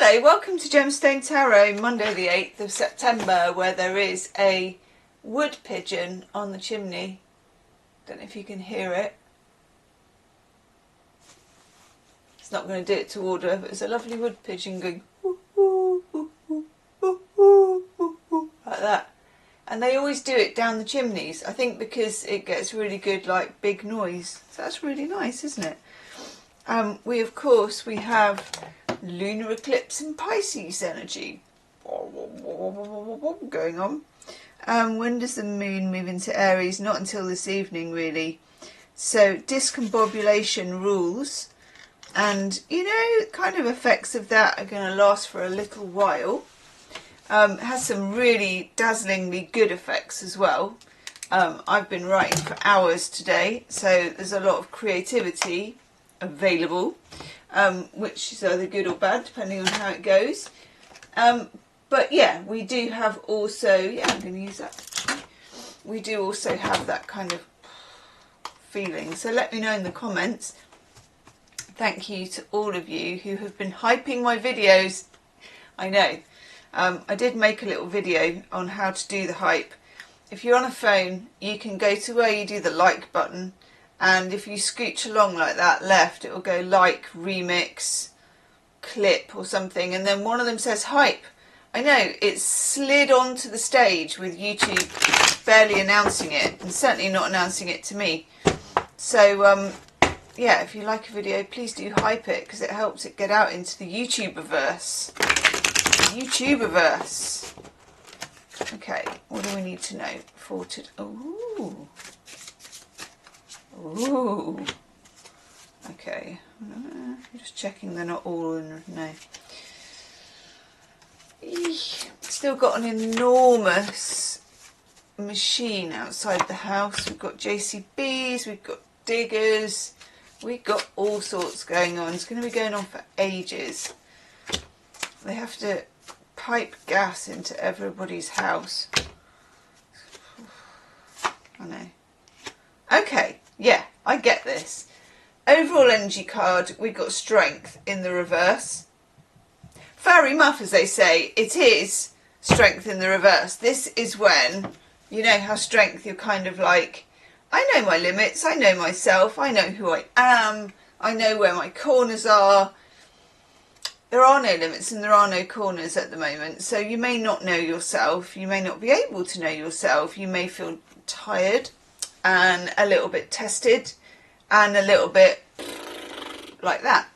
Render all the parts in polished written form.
Hello, welcome to Gemstone Tarot, Monday the 8th of September, where there is a wood pigeon on the chimney. Don't know if you can hear it. It's not going to do it to order, but it's a lovely wood pigeon going woo, woo, woo, woo, woo, woo, woo, woo, like that. And they always do it down the chimneys, I think because it gets really good, like, big noise. So that's really nice, isn't it? We have lunar eclipse in Pisces energy going on. When does the moon move into Aries? Not until this evening, really. So discombobulation rules, and you know, kind of effects of that are going to last for a little while. Has some really dazzlingly good effects as well. I've been writing for hours today, so there's a lot of creativity available, which is either good or bad depending on how it goes. But yeah, we do have also, yeah, I'm going to use that. We do also have that kind of feeling. So let me know in the comments. Thank you to all of you who have been hyping my videos. I know. I did make a little video on how to do the hype. If you're on a phone, you can go to where you do the like button, and if you scooch along like that left, it will go like, remix, clip or something, and then one of them says hype. I know, it's slid onto the stage with YouTube barely announcing it, and certainly not announcing it to me. So yeah, if you like a video, please do hype it, because it helps it get out into the YouTuberverse. YouTuberverse. Okay, what do we need to know for today? Ooh. Ooh. Okay. I'm just checking they're not all in. No. Still got an enormous machine outside the house. We've got JCBs, we've got diggers, we've got all sorts going on. It's going to be going on for ages. They have to pipe gas into everybody's house. I know. Okay, yeah, I get this. Overall energy card, we've got strength in the reverse. Fairy muff, as they say, it is strength in the reverse. This is when, you know how strength, you're kind of like, I know my limits, I know myself, I know who I am, I know where my corners are. There are no limits and there are no corners at the moment. So you may not know yourself, you may not be able to know yourself, you may feel tired and a little bit tested and a little bit like that.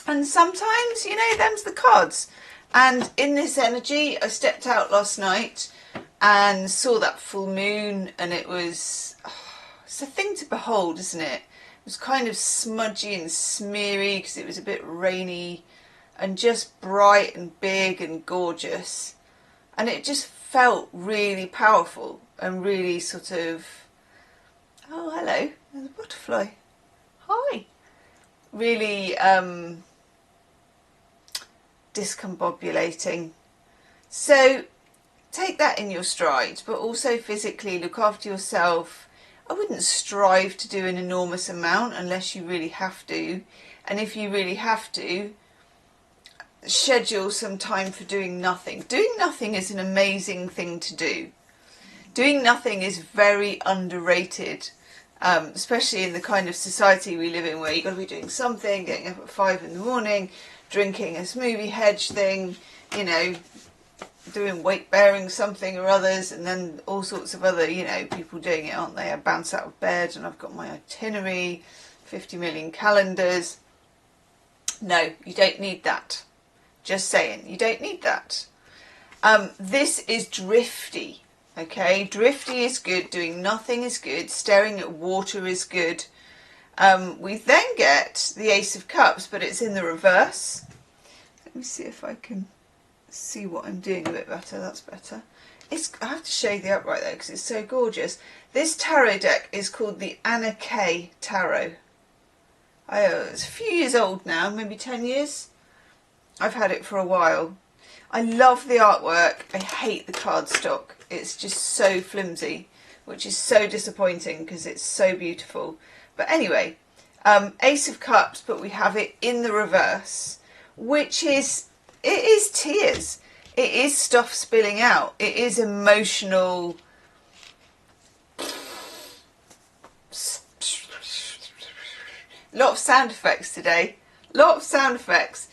And sometimes, you know, them's the cards. And in this energy, I stepped out last night and saw that full moon, and it was, it's a thing to behold, isn't it? It was kind of smudgy and smeary because it was a bit rainy, and just bright and big and gorgeous. And it just felt really powerful and really sort of, oh, hello, there's a butterfly. Hi. Really discombobulating. So take that in your stride, but also physically look after yourself. I wouldn't strive to do an enormous amount unless you really have to. And if you really have to, schedule some time for doing nothing. Doing nothing is an amazing thing to do. Doing nothing is very underrated, especially in the kind of society we live in where you've got to be doing something, getting up at 5 in the morning, drinking a smoothie hedge thing, you know, doing weight bearing something or others, and then all sorts of other, you know, people doing it, aren't they? I bounce out of bed and I've got my itinerary, 50 million calendars. No, you don't need that. Just saying, you don't need that. This is drifty, okay? Drifty is good, doing nothing is good, staring at water is good. We then get the Ace of Cups, but it's in the reverse. Let me see if I can see what I'm doing a bit better. That's better. I have to shade the upright though because it's so gorgeous. This tarot deck is called the Anna K Tarot. It's a few years old now, maybe 10 years. I've had it for a while. I love the artwork. I hate the cardstock. It's just so flimsy, which is so disappointing because it's so beautiful. But anyway, Ace of Cups, but we have it in the reverse, which is it is tears. It is stuff spilling out. It is emotional. Lot of sound effects today. Lot of sound effects.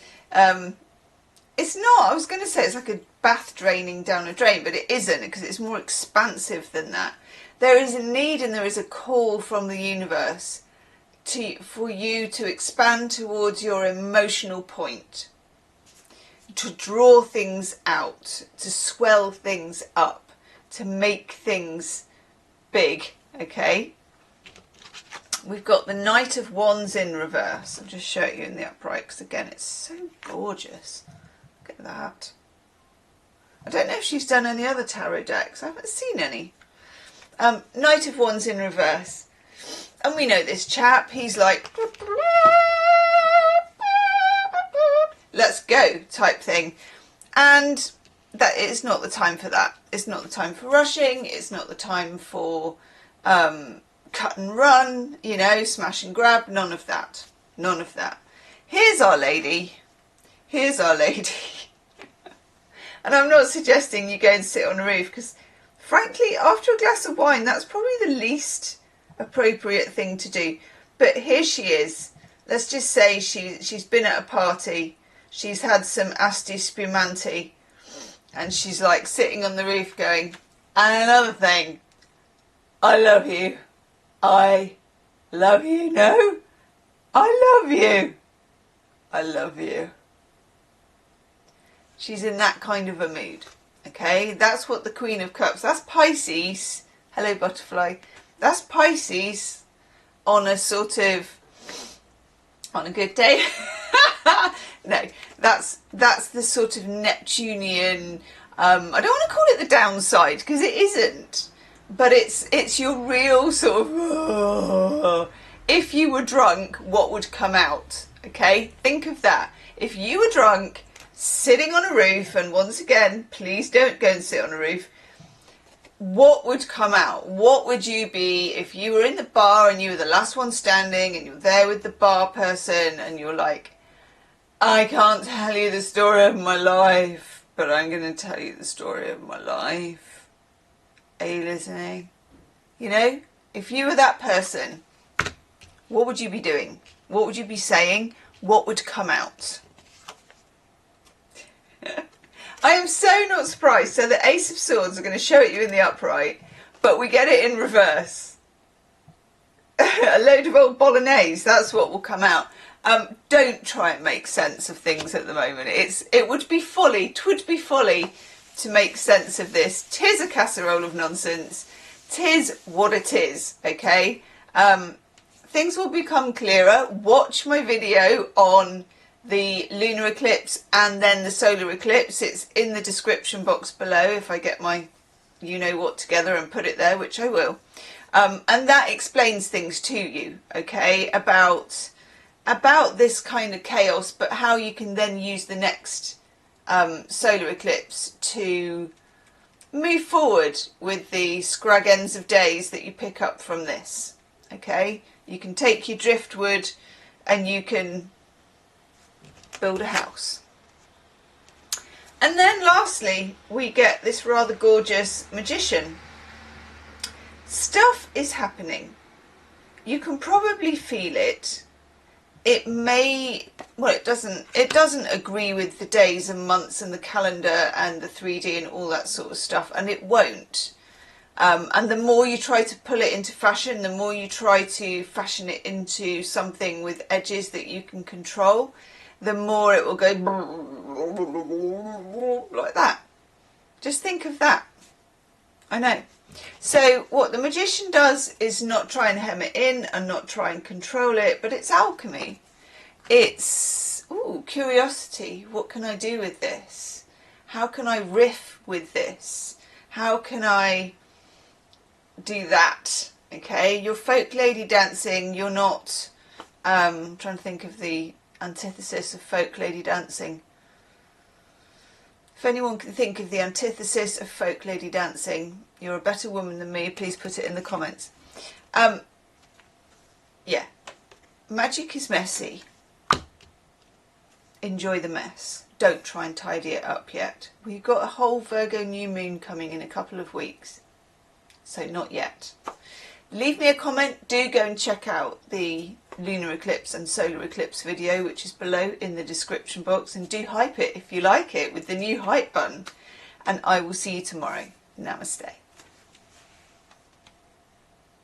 It's not, I was going to say it's like a bath draining down a drain, but it isn't, because it's more expansive than that. There is a need and there is a call from the universe for you to expand towards your emotional point, to draw things out, to swell things up, to make things big, okay? We've got the Knight of Wands in reverse. I'll just show it you in the upright, because again, it's so gorgeous. Look at that. I don't know if she's done any other tarot decks. I haven't seen any. Knight of Wands in reverse. And we know this chap. He's like, let's go type thing. And that it's not the time for that. It's not the time for rushing. It's not the time for cut and run, you know, smash and grab. None of that. None of that. Here's our lady. Here's our lady. And I'm not suggesting you go and sit on a roof, because frankly, after a glass of wine, that's probably the least appropriate thing to do. But here she is. Let's just say she's been at a party. She's had some asti spumante. And she's like sitting on the roof going, and another thing, I love you. I love you. No, I love you. I love you. She's in that kind of a mood, okay? That's what the Queen of Cups, that's Pisces. Hello, butterfly. That's Pisces on a sort of, on a good day. No, that's the sort of Neptunian, I don't want to call it the downside, because it isn't. But it's your real sort of, if you were drunk, what would come out, okay? Think of that. If you were drunk, sitting on a roof, and once again, please don't go and sit on a roof, what would come out? What would you be if you were in the bar and you were the last one standing and you're there with the bar person and you're like, I can't tell you the story of my life, but I'm going to tell you the story of my life. Are you listening? You know, if you were that person, what would you be doing? What would you be saying? What would come out? I am so not surprised. So the Ace of Swords are going to show it you in the upright, but we get it in reverse. A load of old bolognese, that's what will come out. Don't try and make sense of things at the moment. It would be folly to make sense of this. 'Tis a casserole of nonsense. 'Tis what it is, okay? Things will become clearer. Watch my video on the lunar eclipse and then the solar eclipse. It's in the description box below if I get my you-know-what together and put it there, which I will. And that explains things to you, okay, about this kind of chaos, but how you can then use the next solar eclipse to move forward with the scrag ends of days that you pick up from this, okay? You can take your driftwood and you can build a house. And then lastly, we get this rather gorgeous Magician. Stuff is happening. You can probably feel it. It may, well, it doesn't agree with the days and months and the calendar and the 3D and all that sort of stuff, and it won't. And the more you try to pull it into fashion, the more you try to fashion it into something with edges that you can control, the more it will go like that. Just think of that. I know. So what the Magician does is not try and hem it in and not try and control it, but it's alchemy. It's curiosity. What can I do with this? How can I riff with this? How can I do that? Okay, you're folk lady dancing. You're not, I'm trying to think of the antithesis of folk lady dancing. If anyone can think of the antithesis of folk lady dancing, you're a better woman than me. Please put it in the comments. Yeah, magic is messy. enjoy the mess. Don't try and tidy it up yet. We've got a whole Virgo new moon coming in a couple of weeks. So not yet. Leave me a comment. Do go and check out the lunar eclipse and solar eclipse video, which is below in the description box, and do hype it if you like it with the new hype button. And I will see you tomorrow. Namaste.